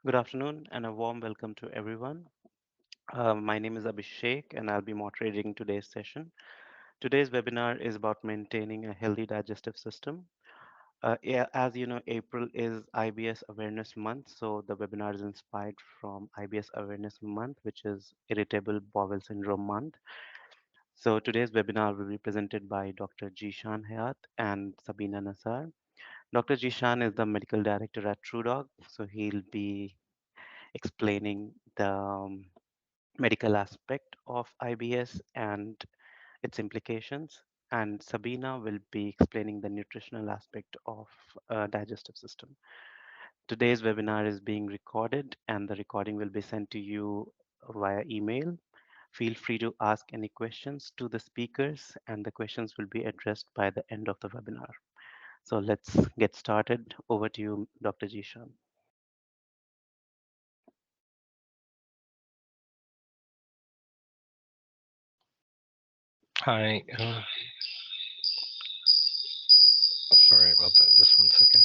Good afternoon and a warm welcome to everyone. My name is Abhishek and I'll be moderating today's session. Today's webinar is about maintaining a healthy digestive system. Yeah, as you know, April is IBS Awareness Month, so the webinar is inspired from IBS Awareness Month, which is Irritable Bowel Syndrome Month. So today's webinar will be presented by Dr. Zeeshan Hayat and Sabina Nassar. Dr. Zeeshan is the medical director at TruDoc, so he'll be explaining the medical aspect of IBS and its implications. And Sabina will be explaining the nutritional aspect of digestive system. Today's webinar is being recorded and the recording will be sent to you via email. Feel free to ask any questions to the speakers and the questions will be addressed by the end of the webinar. So let's get started. Over to you, Dr. Jishan. Hi, sorry about that. Just one second.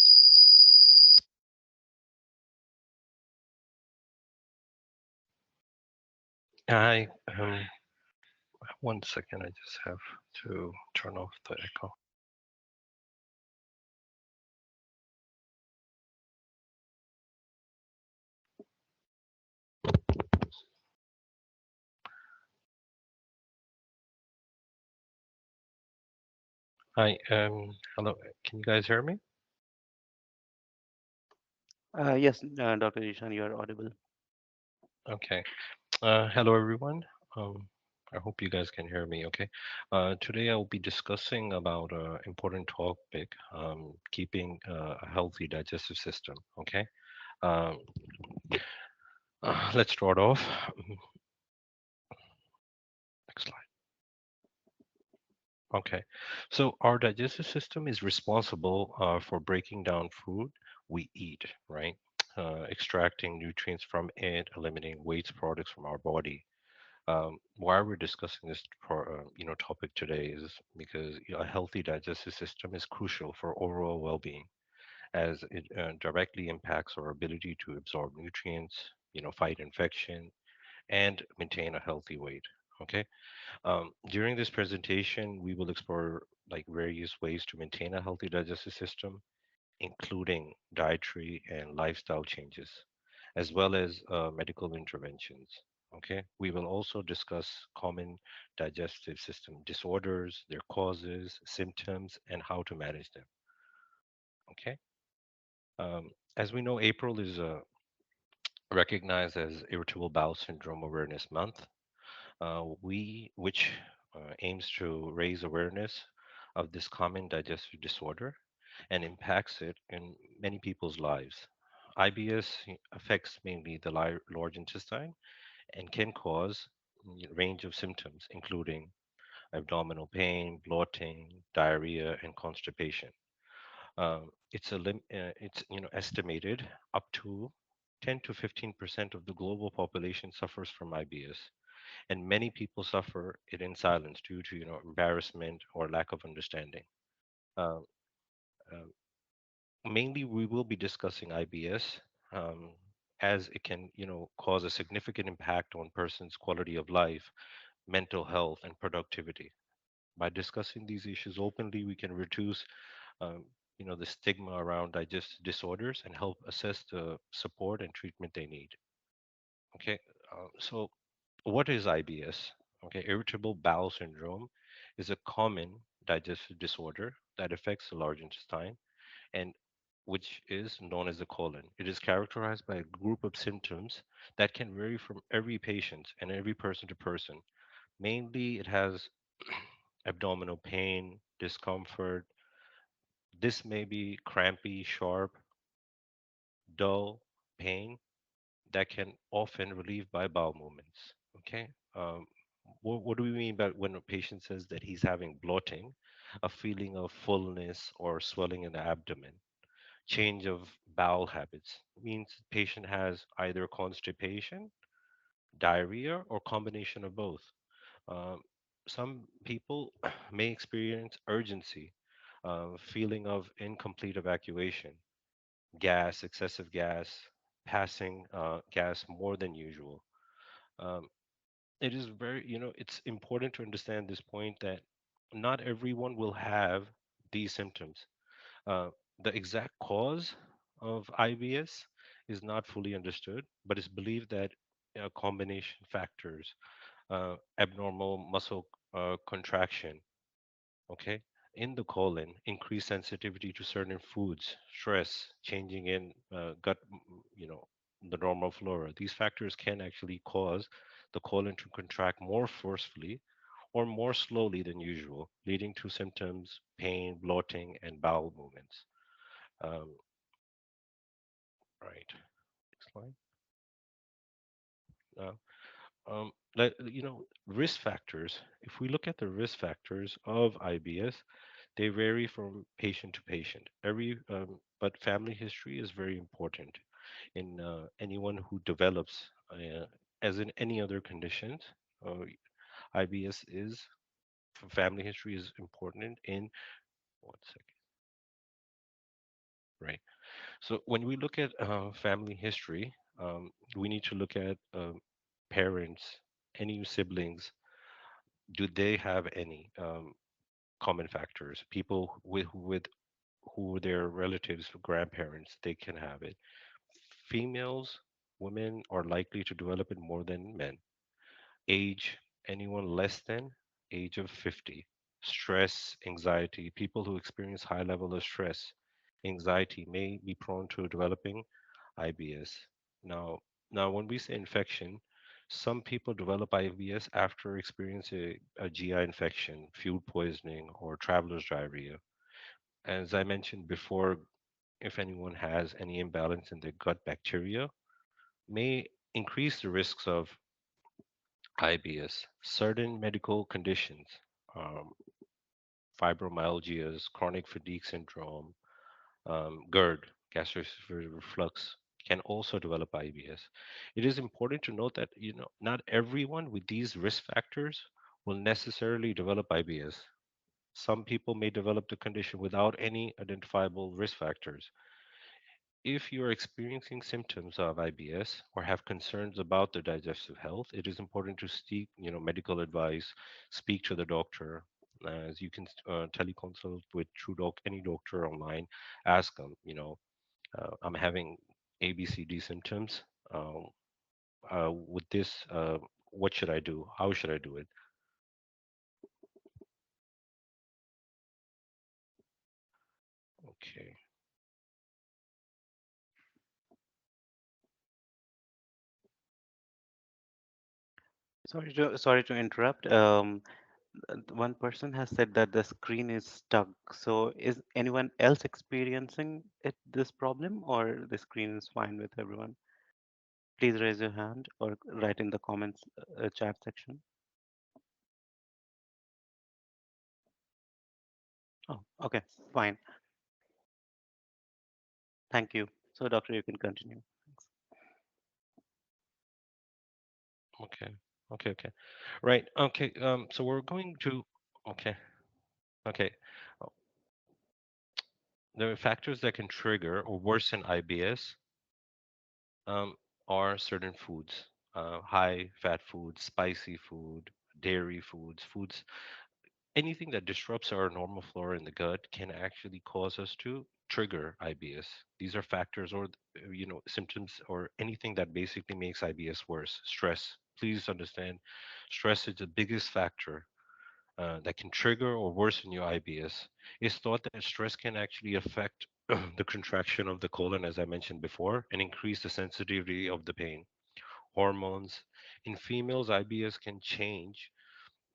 Hi, one second. I just have to turn off the echo. Hi, hello. Can you guys hear me? Yes, Dr. Jishan, you are audible. Okay. Hello, everyone. Um, I hope you guys can hear me. Okay. Today I'll be discussing about an important topic, keeping a healthy digestive system. Okay. Um, let's start off. Next slide. Okay, so our digestive system is responsible for breaking down food we eat, right? Extracting nutrients from it, eliminating waste products from our body. Why we're discussing this topic today is because a healthy digestive system is crucial for overall well-being, as it directly impacts our ability to absorb nutrients, fight infection, and maintain a healthy weight. Okay. During this presentation, we will explore like various ways to maintain a healthy digestive system, including dietary and lifestyle changes, as well as medical interventions. Okay, we will also discuss common digestive system disorders, their causes, symptoms, and how to manage them. Okay, as we know, April is recognized as Irritable Bowel Syndrome Awareness Month. Which aims to raise awareness of this common digestive disorder and impacts it in many people's lives. IBS affects mainly the large intestine and can cause a range of symptoms, including abdominal pain, bloating, diarrhea, and constipation. It's estimated up to 10 to 15% of the global population suffers from IBS, and many people suffer it in silence due to embarrassment or lack of understanding. Uh, uh, Mainly, we will be discussing IBS, as it can cause a significant impact on person's quality of life, mental health, and productivity. By discussing these issues openly, we can reduce um, the stigma around digestive disorders and help assess the support and treatment they need. Okay, so what is IBS? Okay, irritable bowel syndrome is a common digestive disorder that affects the large intestine and which is known as the colon. It is characterized by a group of symptoms that can vary from every patient and every person to person. Mainly, it has abdominal pain, discomfort. This may be crampy, sharp, dull pain that can often relieve by bowel movements. Okay. What do we mean by when a patient says that he's having bloating, a feeling of fullness or swelling in the abdomen? Change of bowel habits means the patient has either constipation, diarrhea, or combination of both. Um, some people may experience urgency, feeling of incomplete evacuation, gas, excessive gas, passing gas more than usual. Um, it is very, it's important to understand this point that not everyone will have these symptoms. Uh, the exact cause of IBS is not fully understood, but it's believed that combination factors, abnormal muscle contraction, okay, in the colon, increased sensitivity to certain foods, stress, changing in gut, the normal flora. These factors can actually cause the colon to contract more forcefully or more slowly than usual, leading to symptoms, pain, bloating, and bowel movements. Um, right. Next slide. Uh, risk factors. If we look at the risk factors of IBS, they vary from patient to patient. But family history is very important in anyone who develops, as in any other conditions. Uh, IBS is family history is important in one second, right? So when we look at family history, we need to look at parents, any siblings. Do they have any common factors? People with who their relatives, grandparents, they can have it. Females, women are likely to develop it more than men. Age, anyone less than age of 50. Stress, anxiety, people who experience high level of stress, anxiety may be prone to developing IBS. Now, now when we say infection, some people develop IBS after experiencing a GI infection, food poisoning, or traveler's diarrhea. As I mentioned before, if anyone has any imbalance in their gut bacteria, may increase the risks of IBS. Certain medical conditions, um, fibromyalgias, chronic fatigue syndrome, GERD, gastric reflux, can also develop IBS. It is important to note that not everyone with these risk factors will necessarily develop IBS. Some people may develop the condition without any identifiable risk factors. If you are experiencing symptoms of IBS or have concerns about their digestive health, it is important to seek, medical advice, speak to the doctor. As you can teleconsult with TruDoc, any doctor online, ask them, I'm having ABCD symptoms. With this, what should I do? How should I do it? Okay. Sorry to interrupt. One person has said that the screen is stuck. So is anyone else experiencing this problem, or the screen is fine with everyone? Please raise your hand or write in the comments chat section. Oh, okay, fine. Thank you. So, doctor, you can continue. Thanks. Okay. Okay. Okay. Right. Okay. So we're going to. Okay. Okay. The factors that can trigger or worsen IBS um, are certain foods, high fat foods, spicy food, dairy foods, anything that disrupts our normal flora in the gut can actually cause us to trigger IBS. These are factors or symptoms or anything that basically makes IBS worse. Stress. Please understand, stress is the biggest factor that can trigger or worsen your IBS. It's thought that stress can actually affect the contraction of the colon, as I mentioned before, and increase the sensitivity of the pain. Hormones. In females, IBS can change,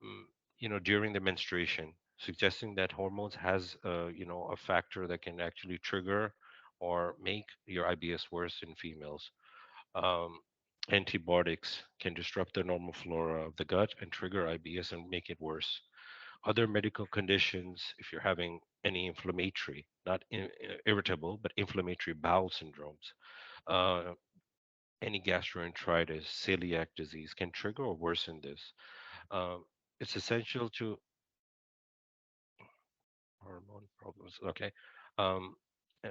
mm, during the menstruation, suggesting that hormones has, a factor that can actually trigger or make your IBS worse in females. Um, Antibiotics can disrupt the normal flora of the gut and trigger IBS and make it worse. Other medical conditions, if you're having any inflammatory, not irritable, but inflammatory bowel syndromes, uh, any gastroenteritis, celiac disease can trigger or worsen this. Um, it's essential to hormone problems. Okay. Um,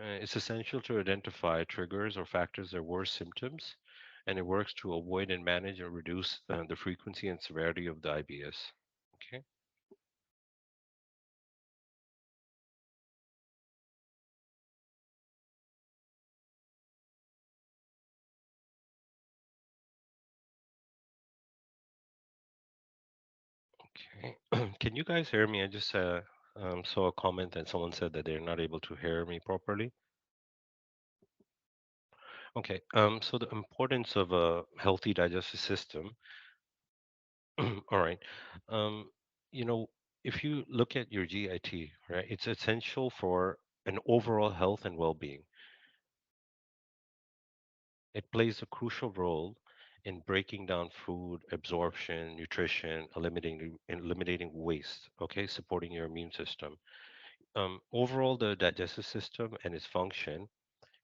It's essential to identify triggers or factors that worse symptoms, and it works to avoid and manage or reduce the frequency and severity of the IBS. Okay. Okay. Can you guys hear me? I just saw a comment that someone said that they're not able to hear me properly. Okay. So the importance of a healthy digestive system. All right. Um, you know, if you look at your GIT, right, it's essential for an overall health and well-being. It plays a crucial role in breaking down food, absorption, nutrition, eliminating waste, okay, supporting your immune system. Overall, the digestive system and its function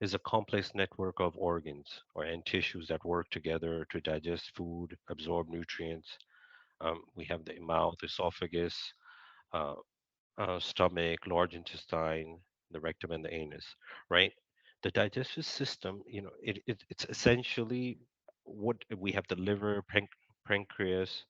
is a complex network of organs and tissues that work together to digest food, absorb nutrients. We have the mouth, esophagus, uh, stomach, large intestine, the rectum, and the anus, right? The digestive system, it's essentially what we have: the liver, pancreas,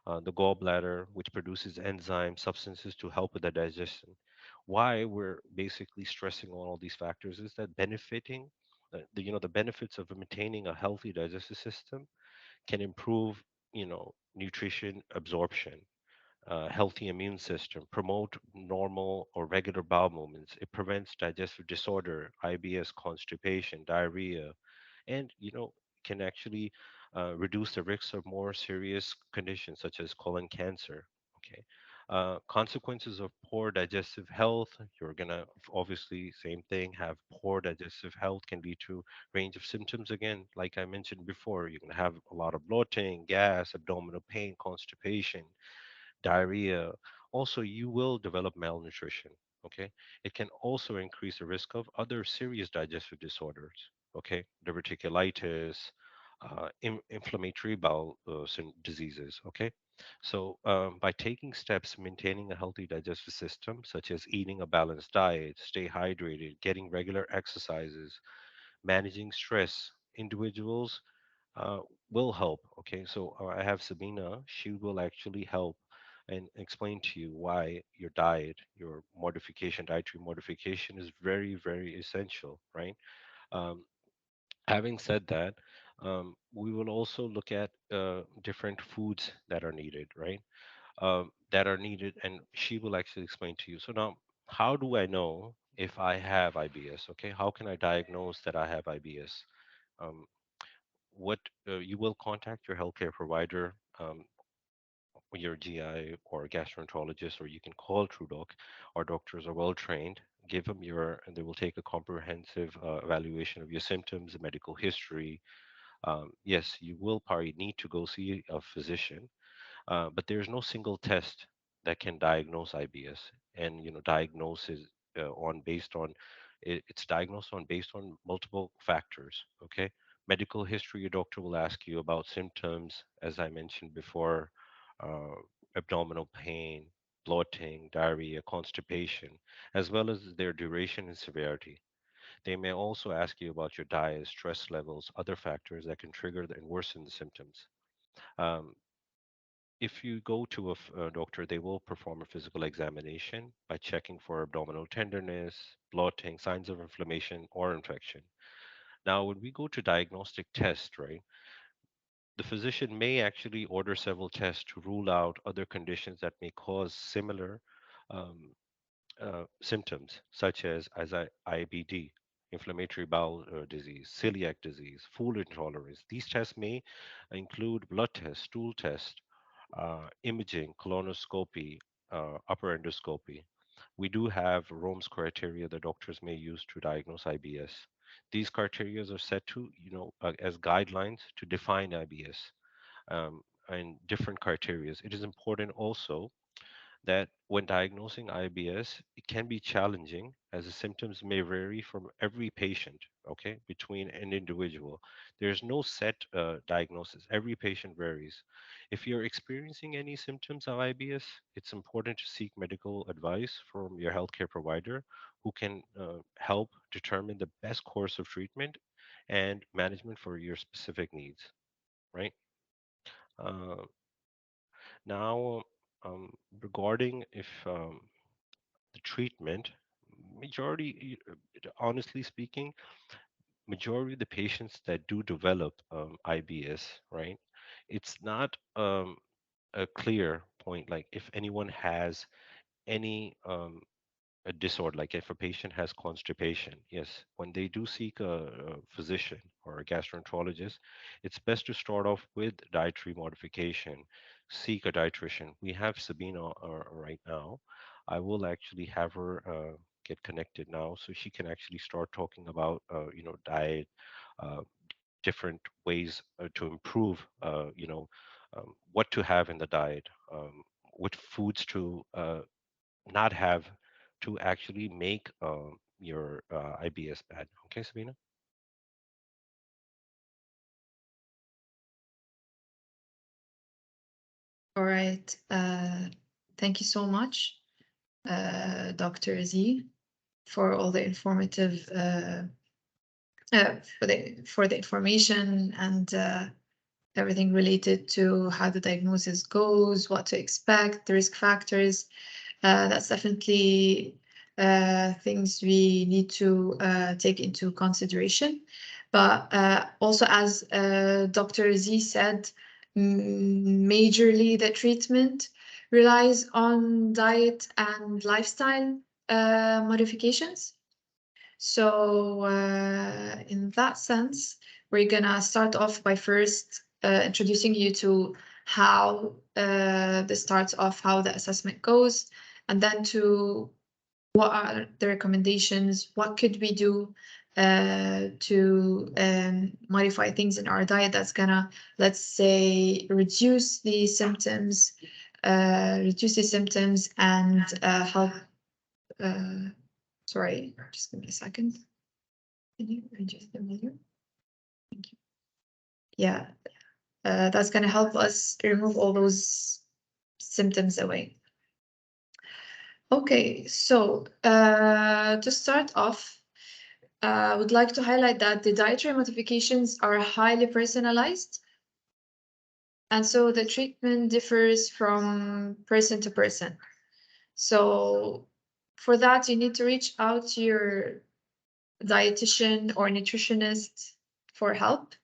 the gallbladder, which produces enzymes, substances to help with the digestion. Why we're basically stressing on all these factors is that benefiting, the benefits of maintaining a healthy digestive system can improve, nutrition absorption, healthy immune system, promote normal or regular bowel movements. It prevents digestive disorder, IBS, constipation, diarrhea, and can actually reduce the risks of more serious conditions such as colon cancer. Okay. Consequences of poor digestive health, you're gonna obviously same thing, have poor digestive health can lead to range of symptoms. Again, like I mentioned before, you're gonna have a lot of bloating, gas, abdominal pain, constipation, diarrhea. Also, you will develop malnutrition. Okay. It can also increase the risk of other serious digestive disorders. Okay. Diverticulitis, inflammatory bowel diseases. Okay. So, by taking steps maintaining a healthy digestive system, such as eating a balanced diet, stay hydrated, getting regular exercises, managing stress, individuals uh, will help. Okay, so I have Sabina. She will actually help and explain to you why your diet, your modification, dietary modification is very, very essential, right? Um, Having said that, we will also look at different foods that are needed, right? That are needed, and she will actually explain to you. So now, how do I know if I have IBS? Okay, how can I diagnose that I have IBS? Um, what You will contact your healthcare provider, your GI or gastroenterologist, or you can call TruDoc. Our doctors are well trained. Give them and they will take a comprehensive evaluation of your symptoms, medical history. Yes, you will probably need to go see a physician, but there's no single test that can diagnose IBS. And diagnosis on based on it's diagnosed on based on multiple factors. Okay, medical history. Your doctor will ask you about symptoms, as I mentioned before, uh, abdominal pain, bloating, diarrhea, constipation, as well as their duration and severity. They may also ask you about your diet, stress levels, other factors that can trigger and worsen the symptoms. Um, if you go to a doctor, they will perform a physical examination by checking for abdominal tenderness, bloating, signs of inflammation or infection. Now, when we go to diagnostic test, right, the physician may actually order several tests to rule out other conditions that may cause similar um, symptoms, such as IBD, inflammatory bowel disease, celiac disease, food intolerance. These tests may include blood tests, stool tests, imaging, colonoscopy, upper endoscopy. We do have Rome's criteria that doctors may use to diagnose IBS. These criteria are set to, as guidelines to define IBS, and different criteria. It is important also that when diagnosing IBS, it can be challenging as the symptoms may vary from every patient, okay, between an individual. There's no set diagnosis, every patient varies. If you're experiencing any symptoms of IBS, it's important to seek medical advice from your healthcare provider who can help determine the best course of treatment and management for your specific needs, right? Uh, Now, regarding if the treatment, honestly speaking, majority of the patients that do develop IBS, right? It's not a clear point, like if anyone has any a disorder, like if a patient has constipation, yes, when they do seek a physician or a gastroenterologist, it's best to start off with dietary modification, seek a dietitian. We have Sabina right now. I will actually have her get connected now so she can actually start talking about, diet, different ways to improve, what to have in the diet, what foods to not have to actually make your IBS bad. Okay, Sabina? All right. Thank you so much, Dr. Z, for all the informative for the information and everything related to how the diagnosis goes, what to expect, the risk factors. That's definitely things we need to take into consideration. But also, as Dr. Z said, majorly the treatment relies on diet and lifestyle modifications. So, in that sense, we're gonna start off by first introducing you to how the start of how the assessment goes, and then to what are the recommendations, what could we do to modify things in our diet that's gonna, let's say, reduce the symptoms and help. Uh, Sorry, just give me a second. Can you adjust the volume? Thank you. Yeah, that's going to help us remove all those symptoms away. Okay, so to start off, I would like to highlight that the dietary modifications are highly personalized. And so the treatment differs from person to person. So for that, you need to reach out to your dietitian or nutritionist for help.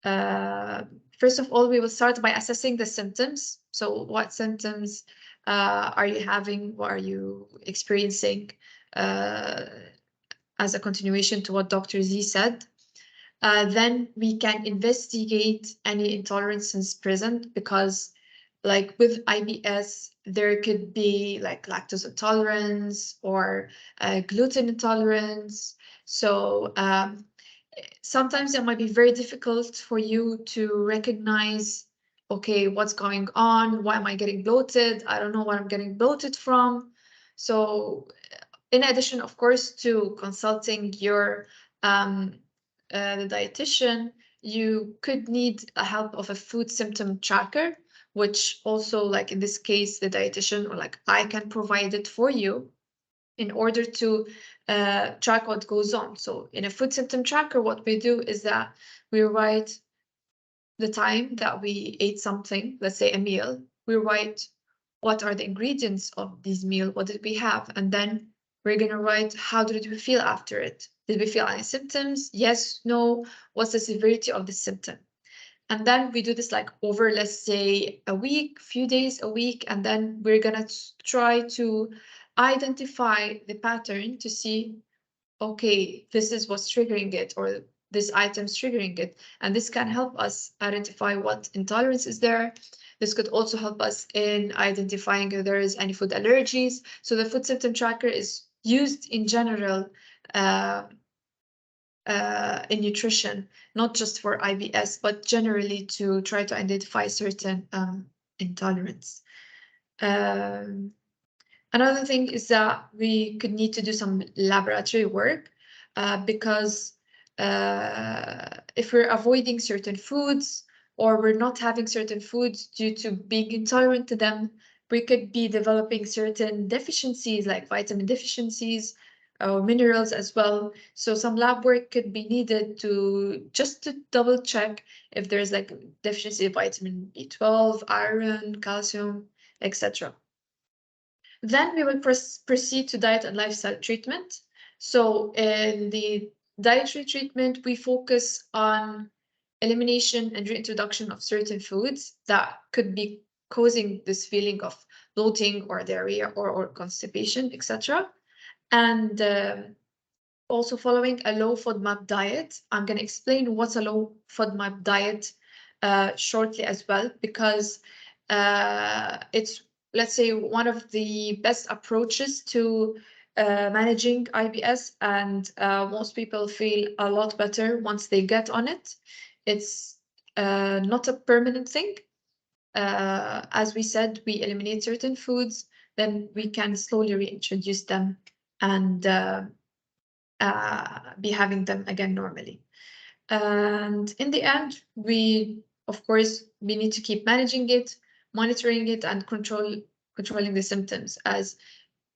Uh, First of all, we will start by assessing the symptoms. So what symptoms are you having? What are you experiencing? Uh, as a continuation to what Dr. Z said. Then we can investigate any intolerances present because like with IBS, there could be like lactose intolerance or gluten intolerance. So sometimes it might be very difficult for you to recognize, okay, what's going on? Why am I getting bloated? I don't know what I'm getting bloated from. So in addition, of course, to consulting your um, the dietitian, you could need a help of a food symptom tracker, which also, like in this case, the dietitian or like I can provide it for you in order to track what goes on. So in a food symptom tracker, what we do is that we write the time that we ate something, let's say a meal, we write what are the ingredients of this meal, what did we have, and then we're gonna write how did we feel after it. Did we feel any symptoms? Yes, no. What's the severity of the symptom? And then we do this like over, let's say, a week, few days a week, and then we're gonna try to identify the pattern to see, okay, this is what's triggering it, or this item's triggering it. And this can help us identify what intolerance is there. This could also help us in identifying if there is any food allergies. So the food symptom tracker is used in general uh, in nutrition, not just for IBS, but generally to try to identify certain intolerance. Um, Another thing is that we could need to do some laboratory work because if we're avoiding certain foods or we're not having certain foods due to being intolerant to them, we could be developing certain deficiencies like vitamin deficiencies or minerals as well. So some lab work could be needed to just to double check if there's like deficiency of vitamin B12, iron, calcium, etc. Then we will proceed to diet and lifestyle treatment. So in the dietary treatment, we focus on elimination and reintroduction of certain foods that could be causing this feeling of bloating or diarrhea or constipation, etc. And also following a low FODMAP diet. I'm going to explain what's a low FODMAP diet shortly as well, because it's, let's say, one of the best approaches to managing IBS, and most people feel a lot better once they get on it. It's not a permanent thing. As we said, we eliminate certain foods, then we can slowly reintroduce them and be having them again normally. And in the end, of course, we need to keep managing it, monitoring it, and controlling the symptoms, as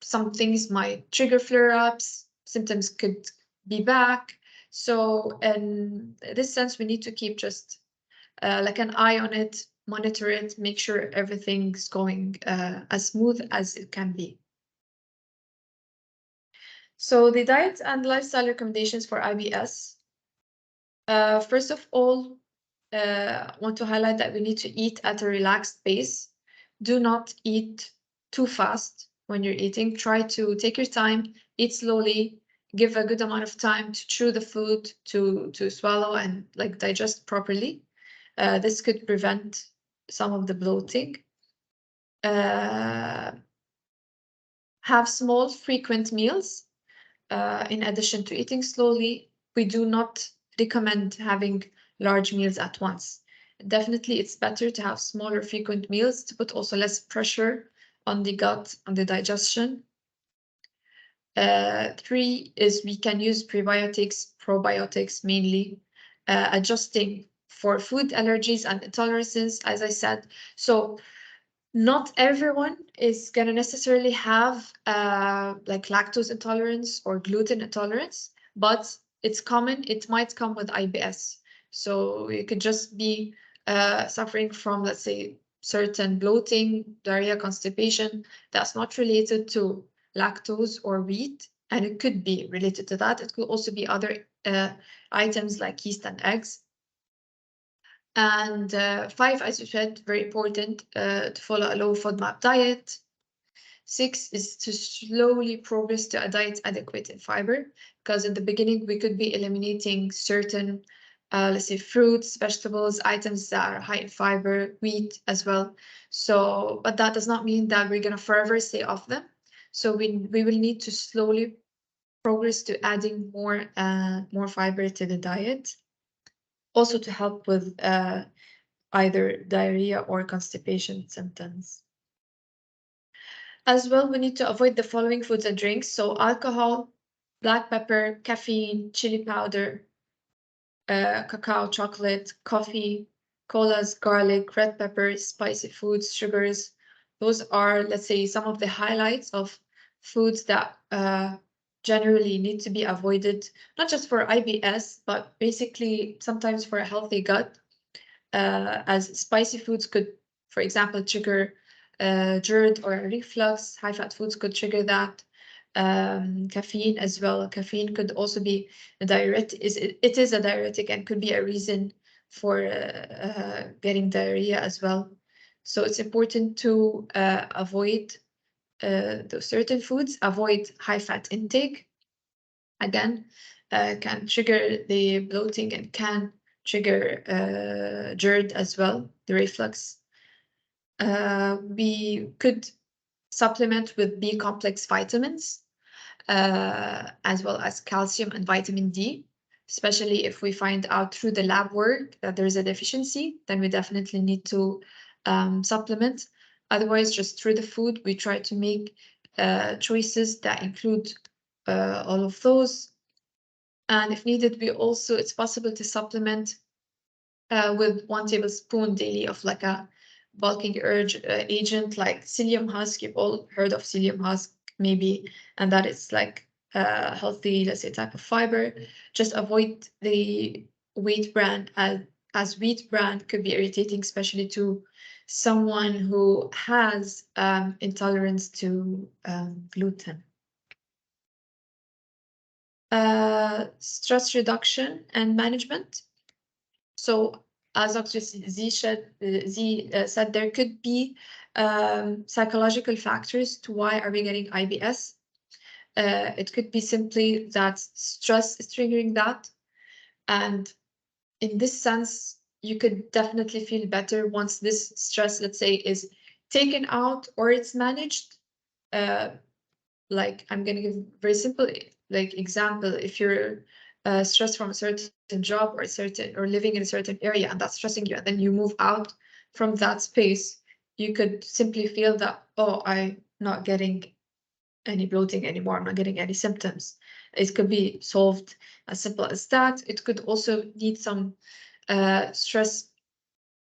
some things might trigger flare-ups, symptoms could be back. So in this sense, we need to keep just like an eye on it, monitor it, make sure everything's going as smooth as it can be. So the diet and lifestyle recommendations for IBS. First of all, I want to highlight that we need to eat at a relaxed pace. Do not eat too fast when you're eating. Try to take your time, eat slowly, give a good amount of time to chew the food, to swallow and like digest properly. This could prevent some of the bloating. Have small, frequent meals. In addition to eating slowly, we do not recommend having large meals at once. Definitely, it's better to have smaller, frequent meals to put also less pressure on the gut, on the digestion. Three is we can use prebiotics, probiotics mainly, adjusting for food allergies and intolerances, as I said. So not everyone is going to necessarily have like lactose intolerance or gluten intolerance, but it's common. It might come with IBS. So you could just be suffering from, let's say, certain bloating, diarrhea, constipation that's not related to lactose or wheat, and it could be related to that. It could also be other items like yeast and eggs. And five, as you said, very important to follow a low FODMAP diet. Six is to slowly progress to a diet adequate in fiber, because in the beginning we could be eliminating certain, let's say, fruits, vegetables, items that are high in fiber, wheat as well. So, but that does not mean that we're gonna forever stay off them. So we will need to slowly progress to adding more fiber to the diet, also to help with either diarrhea or constipation symptoms. As well, we need to avoid the following foods and drinks. So alcohol, black pepper, caffeine, chili powder, cacao, chocolate, coffee, colas, garlic, red pepper, spicy foods, sugars. Those are, let's say, some of the highlights of foods that generally need to be avoided, not just for IBS, but basically sometimes for a healthy gut, as spicy foods could, for example, trigger GERD or reflux. High-fat foods could trigger that. Caffeine as well. Caffeine could also be a diuretic. It is a diuretic and could be a reason for getting diarrhea as well. So it's important to avoid those certain foods. Avoid high-fat intake. Again, can trigger the bloating and can trigger GERD as well, the reflux. We could supplement with B complex vitamins, as well as calcium and vitamin D, especially if we find out through the lab work that there's a deficiency, then we definitely need to supplement. Otherwise, just through the food, we try to make choices that include all of those. And if needed, it's possible to supplement with 1 tablespoon daily of like a bulking agent like psyllium husk. You've all heard of psyllium husk maybe, and that it's like a healthy, let's say, type of fiber. Just avoid the wheat bran, as wheat bran could be irritating, especially to someone who has intolerance to gluten. Stress reduction and management. So as Dr. said, there could be psychological factors to why are we getting IBS. It could be simply that stress is triggering that. And in this sense, you could definitely feel better once this stress, let's say, is taken out or it's managed. Like I'm going to give very simple like example. If you're stressed from a certain job or living in a certain area and that's stressing you, and then you move out from that space, you could simply feel that, oh, I'm not getting any bloating anymore, I'm not getting any symptoms. It could be solved as simple as that. It could also need some stress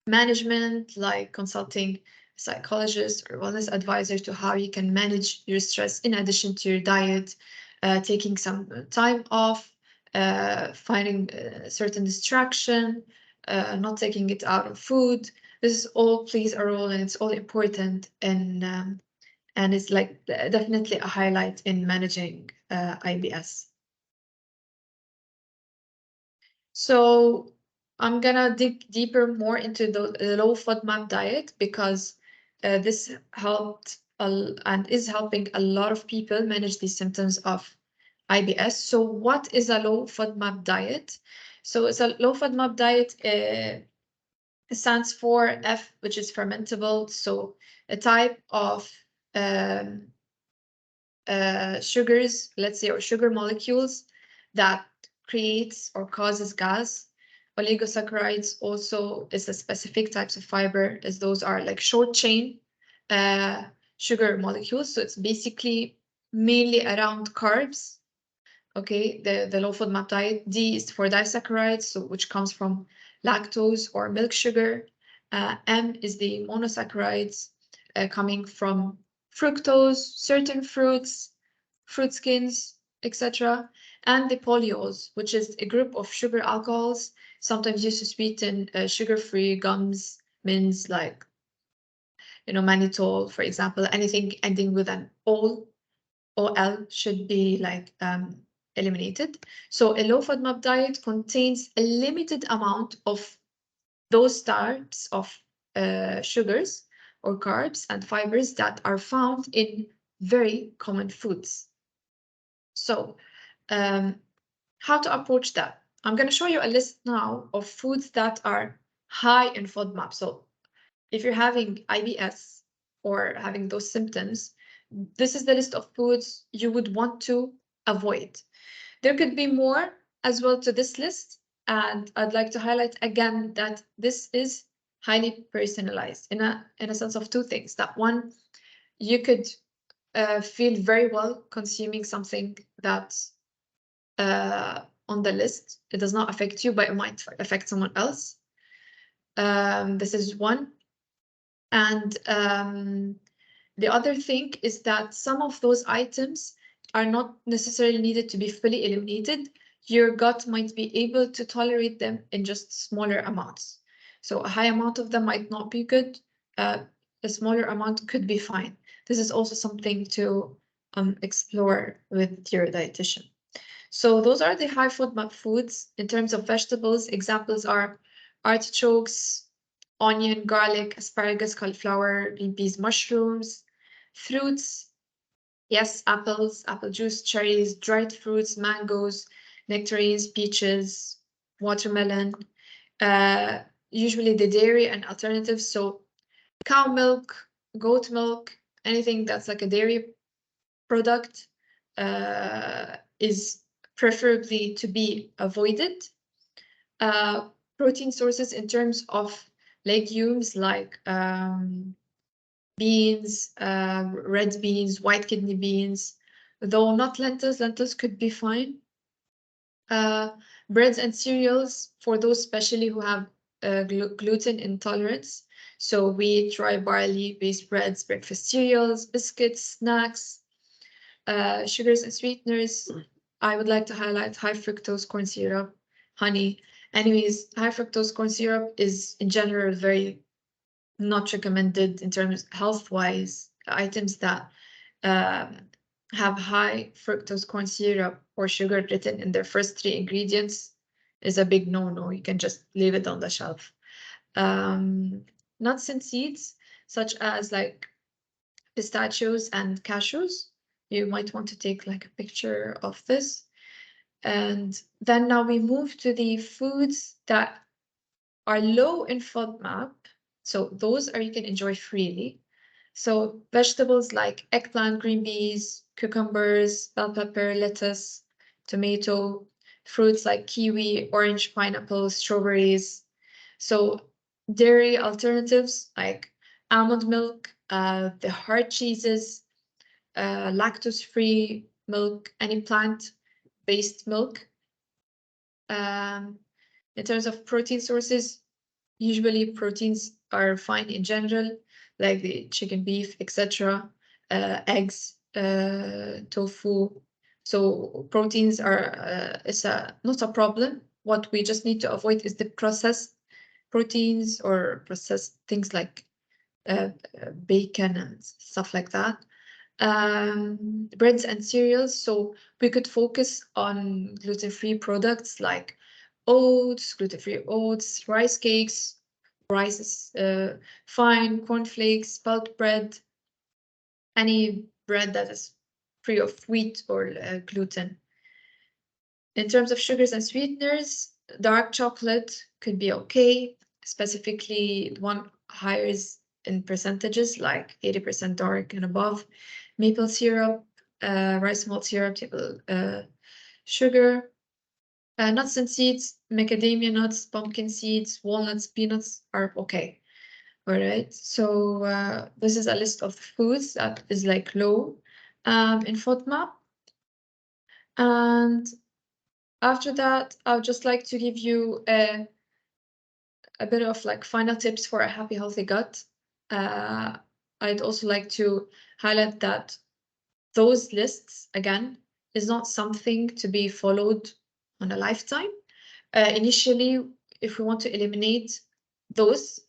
management, like consulting psychologist or wellness advisor to how you can manage your stress in addition to your diet, taking some time off, finding a certain distraction, not taking it out of food. This all plays a role and it's all important, and it's like definitely a highlight in managing IBS. So I'm gonna dig deeper more into the low FODMAP diet because this helped and is helping a lot of people manage these symptoms of IBS. So what is a low FODMAP diet? So it's a low FODMAP diet. Stands for F, which is fermentable. So a type of um, sugars, let's say, or sugar molecules that creates or causes gas. Oligosaccharides also is a specific types of fiber, as those are like short chain sugar molecules. So it's basically mainly around carbs. Okay, the low FODMAP diet. D is for disaccharides, so which comes from lactose or milk sugar. M is the monosaccharides coming from fructose, certain fruits, fruit skins, etc. And the polyols, which is a group of sugar alcohols, sometimes used to sweeten sugar-free gums, mints, like mannitol, for example. Anything ending with an OL should be like eliminated. So a low FODMAP diet contains a limited amount of those types of sugars or carbs and fibers that are found in very common foods. So how to approach that? I'm going to show you a list now of foods that are high in FODMAP. So if you're having IBS or having those symptoms, this is the list of foods you would want to avoid. There could be more as well to this list, and I'd like to highlight again that this is highly personalized in a sense of two things. That one, you could feel very well consuming something that's on the list. It does not affect you, but it might affect someone else. This is one. And the other thing is that some of those items are not necessarily needed to be fully eliminated. Your gut might be able to tolerate them in just smaller amounts. So a high amount of them might not be good. A smaller amount could be fine. This is also something to explore with your dietitian. So those are the high FODMAP foods. In terms of vegetables, examples are artichokes, onion, garlic, asparagus, cauliflower, green peas, mushrooms. Fruits, yes, apples, apple juice, cherries, dried fruits, mangoes, nectarines, peaches, watermelon. Usually the dairy and alternatives, so cow milk, goat milk, anything that's like a dairy product is preferably to be avoided. Protein sources in terms of legumes like beans, red beans, white kidney beans, though not lentils. Lentils could be fine. Breads and cereals for those especially who have gluten intolerance. So wheat, rye, barley-based breads, breakfast cereals, biscuits, snacks, sugars and sweeteners. I would like to highlight high fructose corn syrup, honey. Anyways, high fructose corn syrup is in general very not recommended in terms health-wise. Items that um, have high fructose corn syrup or sugar written in their first three ingredients is a big no-no. You can just leave it on the shelf. Nuts and seeds, such as like pistachios and cashews. You might want to take like a picture of this. And then now we move to the foods that are low in FODMAP. So those are you can enjoy freely. So vegetables like eggplant, green beans, cucumbers, bell pepper, lettuce, tomato, fruits like kiwi, orange, pineapple, strawberries. So dairy alternatives like almond milk, the hard cheeses, lactose-free milk, any plant-based milk. In terms of protein sources, usually proteins are fine in general, like the chicken, beef, etc. Eggs, tofu. So proteins are not a problem. What we just need to avoid is the processed proteins or processed things like bacon and stuff like that. Breads and cereals. So we could focus on gluten-free products like oats, gluten-free oats, rice cakes. Rice is fine, cornflakes, spelt bread, any bread that is free of wheat or gluten. In terms of sugars and sweeteners, dark chocolate could be okay, specifically one higher in percentages like 80% dark and above. Maple syrup, rice malt syrup, table sugar, nuts and seeds, macadamia nuts, pumpkin seeds, walnuts, peanuts are okay. All right, so this is a list of foods that is like low in FODMAP. And after that, I would just like to give you a bit of like final tips for a happy, healthy gut. I'd also like to highlight that those lists, again, is not something to be followed on a lifetime. Initially, if we want to eliminate those,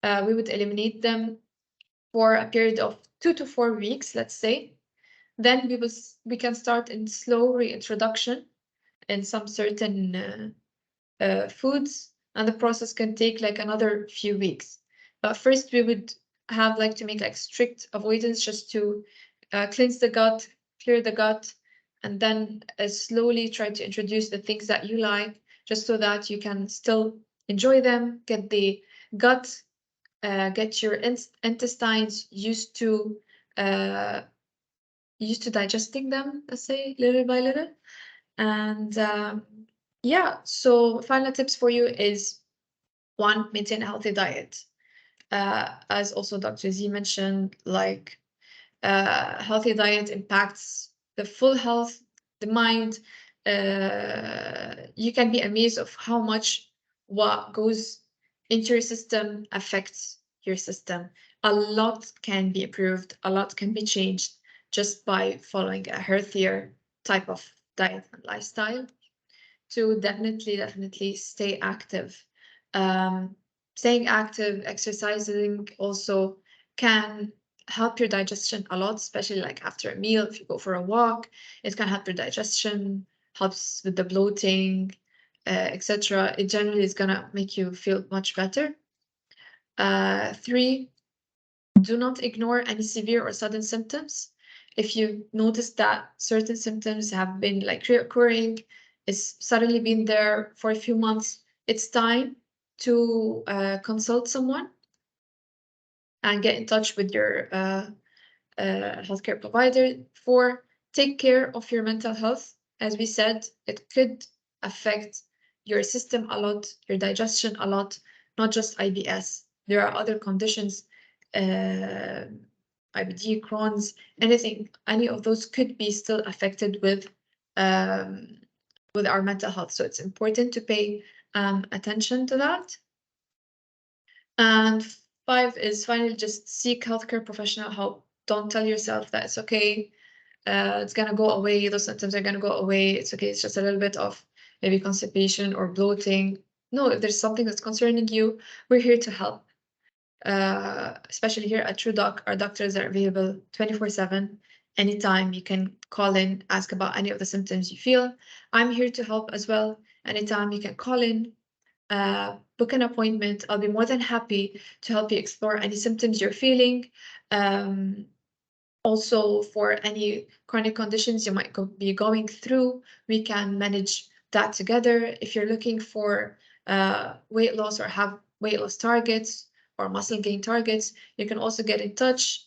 we would eliminate them for a period of 2 to 4 weeks, let's say. Then we can start in slow reintroduction in some certain foods, and the process can take like another few weeks. But first, we would have like to make like strict avoidance just to cleanse the gut, clear the gut, and then slowly try to introduce the things that you like, just so that you can still enjoy them, get the gut, get your intestines uh, used to digesting them, let's say, little by little. And yeah, so final tips for you is one, maintain a healthy diet. As also Dr. Z mentioned, like healthy diet impacts the full health, the mind. You can be amazed of how much what goes into your system affects your system. A lot can be improved, a lot can be changed just by following a healthier type of diet and lifestyle. To definitely stay active. Staying active, exercising also can help your digestion a lot, especially like after a meal. If you go for a walk, it can help your digestion, helps with the bloating, etc. It generally is gonna make you feel much better. Three, do not ignore any severe or sudden symptoms. If you notice that certain symptoms have been like reoccurring, it's suddenly been there for a few months, it's time to consult someone and get in touch with your healthcare provider. For take care of your mental health. As we said, it could affect your system a lot, your digestion a lot, not just IBS. There are other conditions IBD, Crohn's, anything, any of those could be still affected with our mental health. So it's important to pay attention to that. And 5 is finally just seek healthcare professional help. Don't tell yourself that it's okay. It's gonna go away. Those symptoms are gonna go away. It's okay. It's just a little bit of maybe constipation or bloating. No, if there's something that's concerning you, we're here to help. Especially here at TruDoc, our doctors are available 24/7. Anytime you can call in, ask about any of the symptoms you feel. I'm here to help as well. Anytime you can call in, book an appointment. I'll be more than happy to help you explore any symptoms you're feeling. Also, for any chronic conditions you might be going through, we can manage that together. If you're looking for weight loss or have weight loss targets or muscle gain targets, you can also get in touch,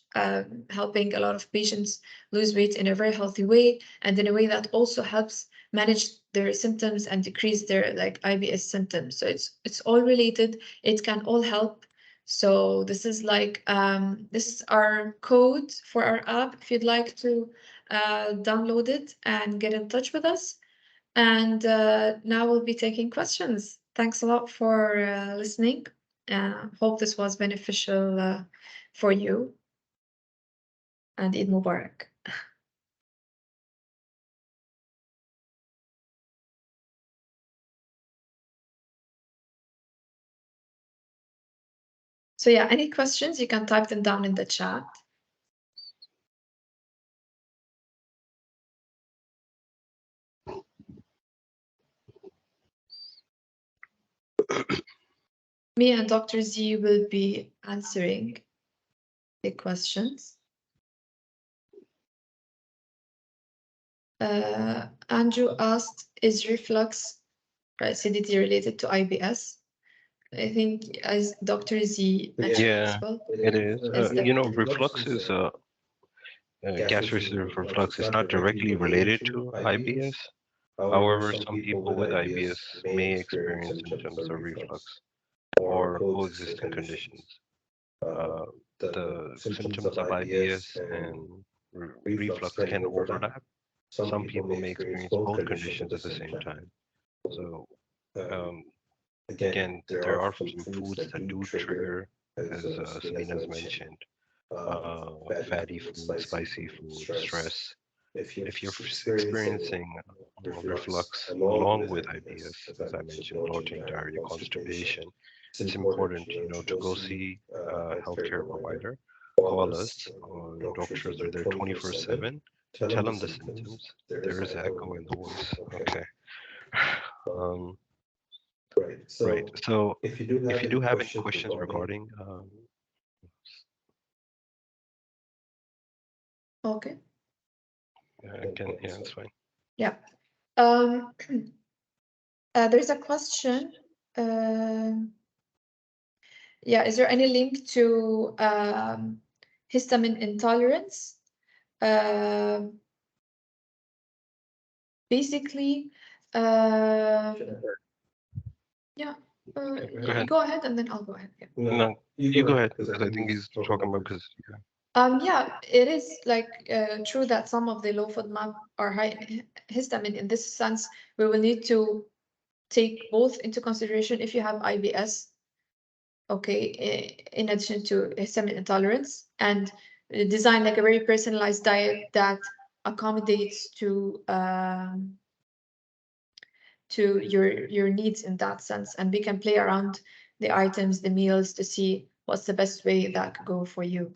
helping a lot of patients lose weight in a very healthy way and in a way that also helps manage their symptoms and decrease their IBS symptoms. So it's all related. It can all help. So this is this is our code for our app if you'd like to download it and get in touch with us. And now we'll be taking questions. Thanks a lot for listening. Hope this was beneficial for you. And Eid Mubarak. So yeah, any questions, you can type them down in the chat. Me and Dr. Z will be answering the questions. Andrew asked, is reflux acidity related to IBS? I think as Dr. Z mentioned as well. It is. Reflux is gastric reflux is not directly related to IBS. However, some people with IBS may experience symptoms of reflux or coexisting conditions. The symptoms of IBS and reflux can overlap. Some people may experience both conditions at the same time. So, again, there are some foods that do trigger, as Sabina's mentioned, fatty food, spicy food, stress. If you're experiencing reflux along with IBS, as I mentioned, bloating, diarrhea, constipation, it's important, to go see a healthcare provider. Call us. Doctors are there 24/7. Tell them the symptoms. There is echo in the voice. Okay. Um, right. So if you do have any questions regarding, okay. Yeah, it's fine. Yeah. There's a question. Yeah, is there any link to histamine intolerance? Basically, yeah. Go ahead and then I'll go ahead. Yeah. No, you go ahead because I think he's talking about because. Yeah, it is true that some of the low-FODMAP are high histamine. In this sense, we will need to take both into consideration if you have IBS, okay, in addition to histamine intolerance, and design a very personalized diet that accommodates to your needs in that sense. And we can play around the items, the meals, to see what's the best way that could go for you.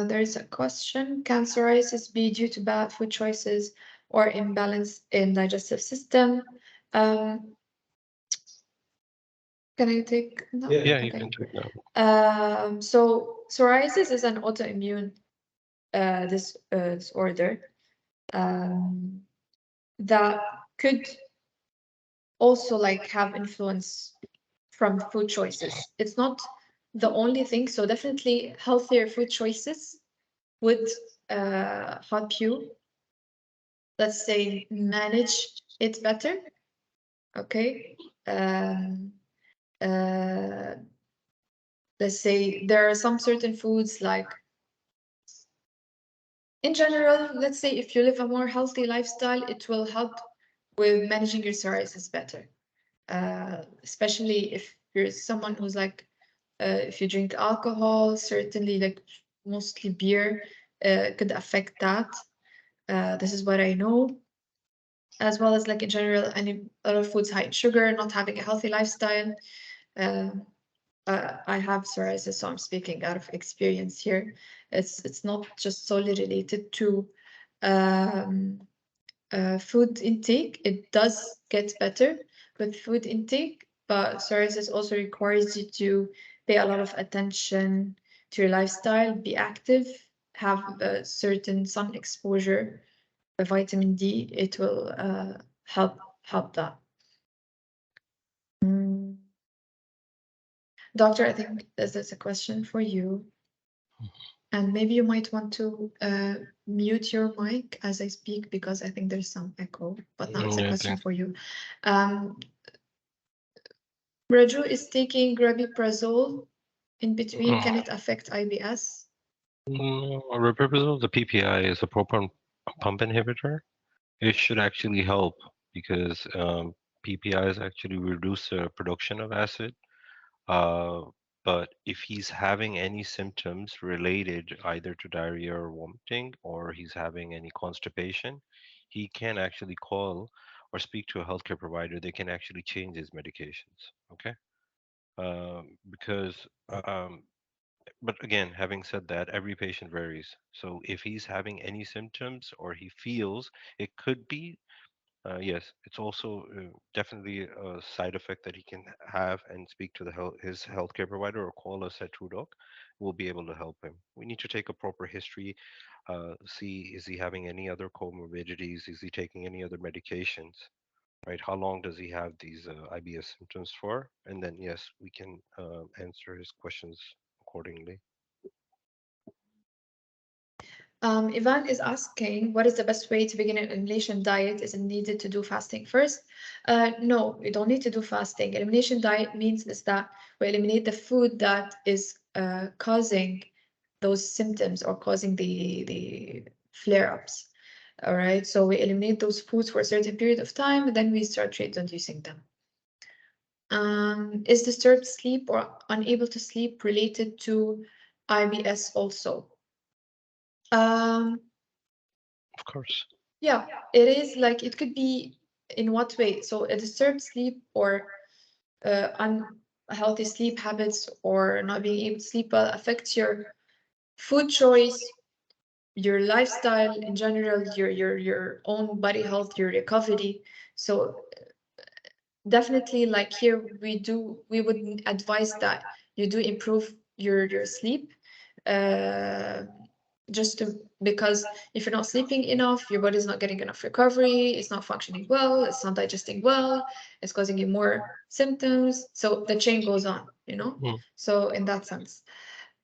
There is a question. Can psoriasis be due to bad food choices or imbalance in digestive system? Can I take no? Yeah, you can take that. So psoriasis is an autoimmune disorder that could also have influence from food choices. It's not the only thing. So definitely healthier food choices would help you, let's say, manage it better. Okay. Um, uh, let's say there are some certain foods like, in general, let's say if you live a more healthy lifestyle, it will help with managing your psoriasis better. Especially if you're someone who's like, if you drink alcohol, certainly like mostly beer, could affect that. This is what I know, as well as like in general, any a lot of foods high in sugar, not having a healthy lifestyle. Um, I have psoriasis, so I'm speaking out of experience here. It's not just solely related to um, food intake. It does get better with food intake, but psoriasis also requires you to pay a lot of attention to your lifestyle, be active, have a certain sun exposure, vitamin D. It will help that. Mm. Doctor, I think this is a question for you. And maybe you might want to mute your mic as I speak because I think there's some echo, but now it's a Yeah, question for you. Um, Raju is taking rabiprazole in between. Can it affect IBS? Repurposal, the PPI is a proton pump inhibitor. It should actually help because PPIs actually reduce the production of acid. Uh, but if he's having any symptoms related either to diarrhea or vomiting, or he's having any constipation, he can actually call or speak to a healthcare provider. They can actually change his medications. Okay. Because, but again, having said that, every patient varies. So if he's having any symptoms or he feels it could be, yes, it's also definitely a side effect that he can have and speak to his healthcare provider or call us at TruDoc. We'll be able to help him. We need to take a proper history, see is he having any other comorbidities, is he taking any other medications, right? How long does he have these IBS symptoms for? And then, yes, we can answer his questions accordingly. Ivan is asking, what is the best way to begin an elimination diet? Is it needed to do fasting first? No, you don't need to do fasting. Elimination diet means is that we eliminate the food that is causing those symptoms or causing the flare-ups. All right, so we eliminate those foods for a certain period of time, and then we start reintroducing them. Is disturbed sleep or unable to sleep related to IBS also? Um, Of course. Yeah, it is like it could be in what way? So a disturbed sleep or unhealthy sleep habits or not being able to sleep well affects your food choice, your lifestyle in general, your own body health, your recovery. So definitely like here we would advise that you do improve your sleep, uh, just to, because if you're not sleeping enough, your body's not getting enough recovery, it's not functioning well, it's not digesting well, it's causing you more symptoms, so the chain goes on, you know. Mm. So in that sense,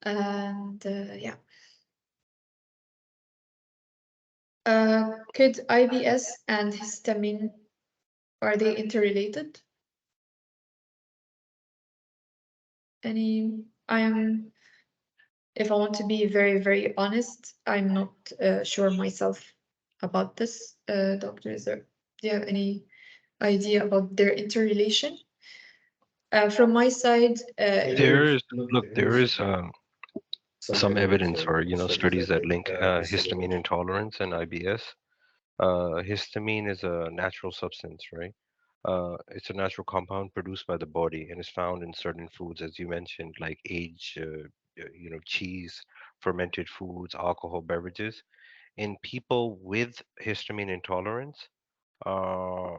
and yeah, could IBS and histamine, are they interrelated? Any, I'm, if I want to be very, very honest, I'm not sure myself about this. Doctor, do you have any idea about their interrelation? From my side, There is, look, there is some evidence or studies that link histamine intolerance and IBS. Histamine is a natural substance, right? It's a natural compound produced by the body and is found in certain foods, as you mentioned, like cheese, fermented foods, alcohol beverages. In people with histamine intolerance, uh,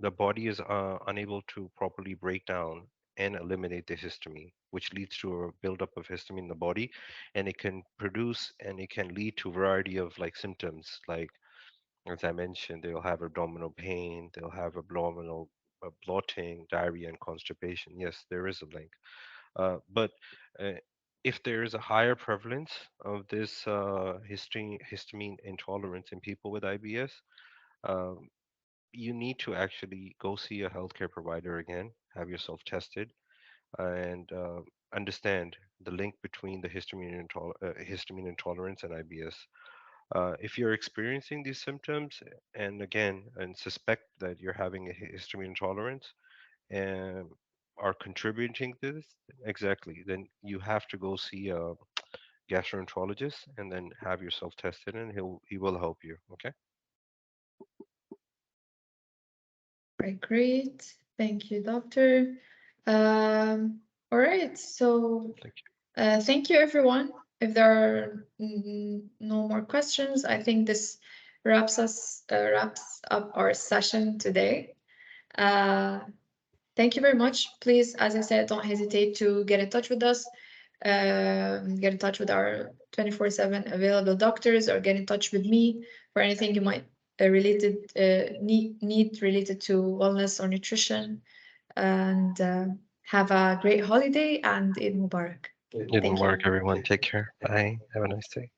the body is unable to properly break down and eliminate the histamine, which leads to a buildup of histamine in the body, and it can produce and it can lead to a variety of like symptoms, like as I mentioned, they'll have abdominal pain, they'll have abdominal bloating, diarrhea, and constipation. Yes, there is a link, but uh, if there is a higher prevalence of this histamine intolerance in people with IBS, um, you need to actually go see a healthcare provider again, have yourself tested, and understand the link between the histamine intolerance and IBS. If you're experiencing these symptoms, and again, and suspect that you're having a histamine intolerance, and are contributing to this, exactly, then you have to go see a gastroenterologist and then have yourself tested, and he will help you. Okay. Right, great. Thank you, doctor. All right, so Thank you. thank you, everyone. If there are no more questions, I think this wraps up our session today. Uh, Thank you very much. Please, as I said, don't hesitate to get in touch with us. Get in touch with our 24/7 available doctors, or get in touch with me for anything you might need related to wellness or nutrition. And have a great holiday and Eid Mubarak. Didn't Thank you. work, everyone. Take care. Bye. Have a nice day.